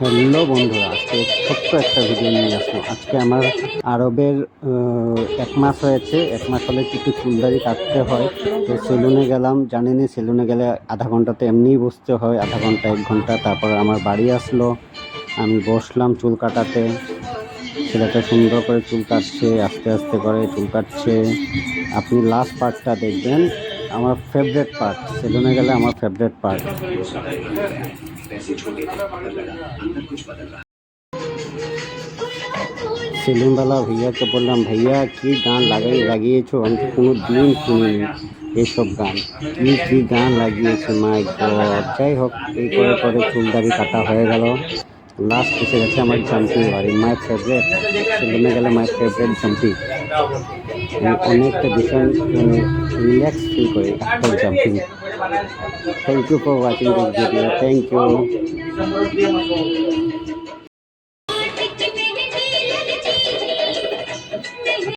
Hello বন্ধুরা, আজকে ছোট্ট একটা ভিডিও নিয়ে আসলাম। আজকে আমার আরবের 1 মাস হয়েছে। 1 মাস হলে কিছু চুলদারি কাটতে হয়, তো সেলুনে গেলাম। জানেনই সেলুনে গেলে আধা ঘন্টাতে এমনিই বসতে হয়, আধা ঘন্টা 1 ঘন্টা। তারপর আমার বাড়ি আসলো, আমি বসলাম চুল কাটাতে। ছেলেটা সুন্দর করে চুল কাটছে, আস্তে আস্তে করে চুল কাটছে। আপনি লাস্ট পার্টটা দেখবেন, আমার ফেভারেট পার্ট। সেলুনে গেলে আমার ফেভারেট পার্ট। সেলুনওয়ালা ভাইয়াকে বললাম, ভাইয়া কি গান লাগিয়েছো, আমি তো কোনো দিন শুনিনি এইসব গান। কি কি গান লাগিয়েছে, মাই গড। যাই হোক, এই করে করে চুল দাড়ি কাটা হয়ে গেল। লাস্ট এসে গেছে আমার জাম্পিং বাড়ি, মাই ফেভারেট। সেলুনে গেলে মাই ফেভারেট জাম্পিং। আমি অনেকটা ভীষণ রিল্যাক্স ফিল করি after jumping. Thank you for watching this video. Thank you.